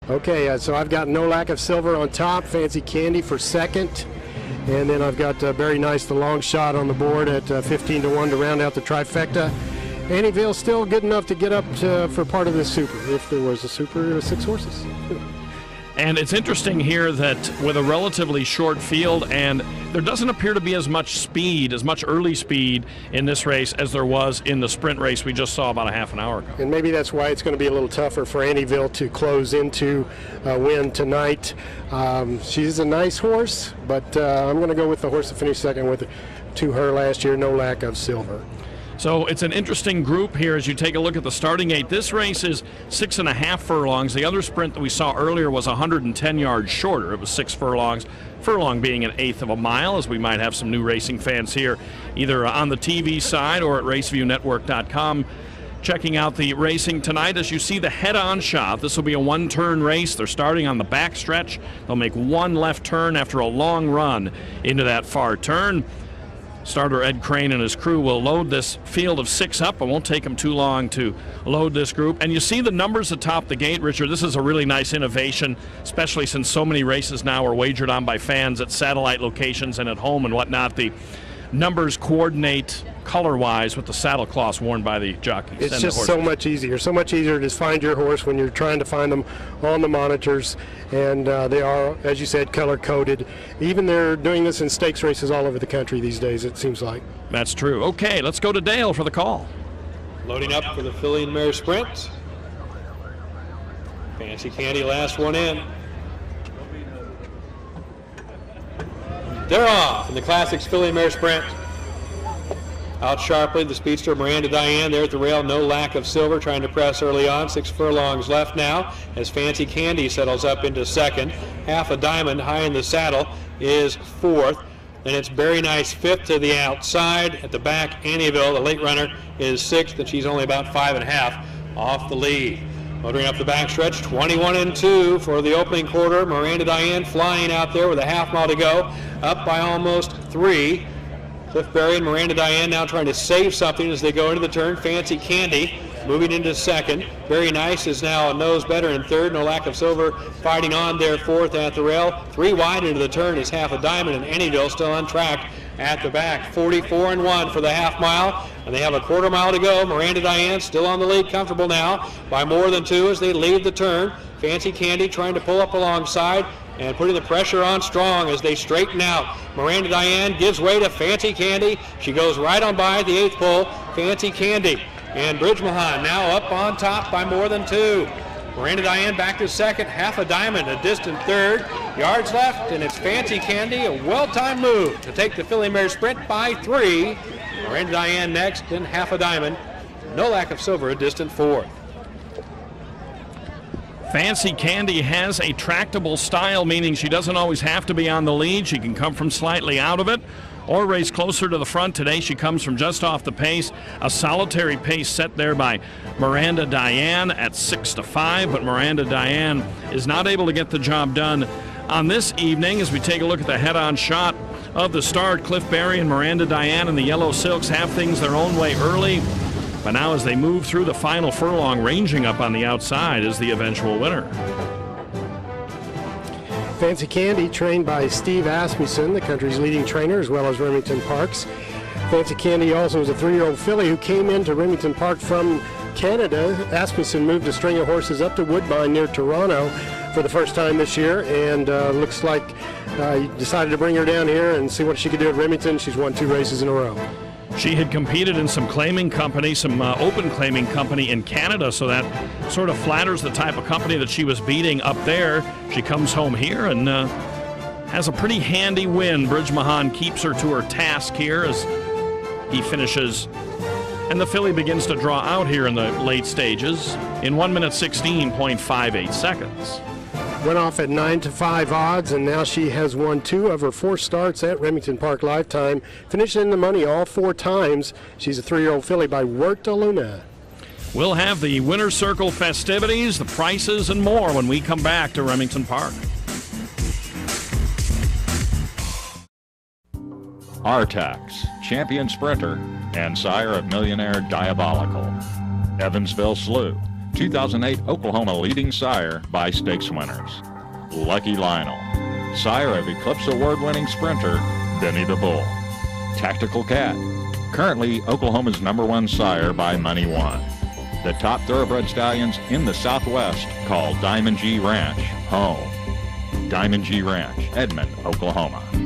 Okay, so I've got No Lack of Silver on top, Fancy Candy for second, and then I've got Very Nice, the long shot on the board at 15-1 to round out the trifecta. Annieville still good enough to get up for part of this super, if there was a super 6 horses. And it's interesting here that with a relatively short field, and there doesn't appear to be as much speed, as much early speed in this race as there was in the sprint race we just saw about a half an hour ago. And maybe that's why it's going to be a little tougher for Annieville to close into a win tonight. She's a nice horse, but I'm going to go with the horse that finished second to her last year, No Lack of Silver. So it's an interesting group here as you take a look at the starting 8. This race is 6.5 furlongs. The other sprint that we saw earlier was 110 yards shorter. It was 6 furlongs, furlong being 1/8 of a mile, as we might have some new racing fans here, either on the TV side or at RaceviewNetwork.com. Checking out the racing tonight as you see the head-on shot. This will be a one-turn race. They're starting on the back stretch. They'll make one left turn after a long run into that far turn. Starter Ed Crane and his crew will load this field of 6 up. It won't take them too long to load this group. And you see the numbers atop the gate, Richard. This is a really nice innovation, especially since so many races now are wagered on by fans at satellite locations and at home and whatnot. The numbers coordinate color-wise with the saddlecloths worn by the jockeys. It's just so much easier to find your horse when you're trying to find them on the monitors, and they are, as you said, color-coded. Even they're doing this in stakes races all over the country these days, it seems like. That's true. Okay, let's go to Dale for the call. Loading up for the Filly Mare Sprint. Fancy Candy, last one in. They're off in the Classics Filly Mare Sprint. Out sharply, the speedster Miranda Diane there at the rail. No Lack of Silver trying to press early on. 6 furlongs left now as Fancy Candy settles up into second. Half a Diamond high in the saddle is fourth. Then it's Very Nice fifth to the outside. At the back, Annieville, the late runner, is sixth, and she's only about 5.5 off the lead. Motoring up the backstretch, 21-2 for the opening quarter. Miranda Diane flying out there with a half mile to go, up by almost 3. Cliff Berry and Miranda Diane now trying to save something as they go into the turn. Fancy Candy moving into second. Very Nice is now a nose better in third. No Lack of Silver fighting on there fourth at the rail. 3 wide into the turn is Half a Diamond, and Annieville still on track at the back. 44-1 for the half mile, and they have a quarter mile to go. Miranda Diane still on the lead, comfortable now by more than 2 as they leave the turn. Fancy Candy trying to pull up alongside and putting the pressure on strong as they straighten out. Miranda Diane gives way to Fancy Candy. She goes right on by the 8th pole. Fancy Candy and Bridge Mahan now up on top by more than 2. Miranda Diane back to second. Half a Diamond a distant third. Yards left, and it's Fancy Candy, a well-timed move to take the Filly Mare Sprint by 3. Miranda Diane next, then Half a Diamond. No Lack of Silver a distant fourth. Fancy Candy has a tractable style, meaning she doesn't always have to be on the lead. She can come from slightly out of it or race closer to the front. Today she comes from just off the pace. A solitary pace set there by Miranda Diane at 6-5, but Miranda Diane is not able to get the job done on this evening. As we take a look at the head-on shot of the start, Cliff Berry and Miranda Diane and the Yellow Silks have things their own way early. But now as they move through the final furlong, ranging up on the outside is the eventual winner. Fancy Candy, trained by Steve Asmussen, the country's leading trainer, as well as Remington Parks. Fancy Candy also is a 3-year-old filly who came into Remington Park from Canada. Asmussen moved a string of horses up to Woodbine near Toronto for the first time this year, and looks like he decided to bring her down here and see what she could do at Remington. She's won 2 races in a row. She had competed in some claiming company, some open claiming company in Canada, so that sort of flatters the type of company that she was beating up there. She comes home here and has a pretty handy win. Bridge Mahan keeps her to her task here as he finishes, and the filly begins to draw out here in the late stages in 1 minute 16.58 seconds. Went off at 9-5 odds, and now she has won 2 of her 4 starts at Remington Park Lifetime, finishing in the money all 4 times. She's a 3-year-old filly by Wert de Luna. We'll have the Winner's Circle festivities, the prices, and more when we come back to Remington Park. Artax, champion sprinter and sire of Millionaire Diabolical. Evansville SLEW, 2008 Oklahoma leading sire by stakes winners. Lucky Lionel, sire of Eclipse Award-winning sprinter Benny the Bull. Tactical Cat, currently Oklahoma's #1 sire by Money One. The top thoroughbred stallions in the Southwest call Diamond G Ranch home. Diamond G Ranch, Edmond, Oklahoma.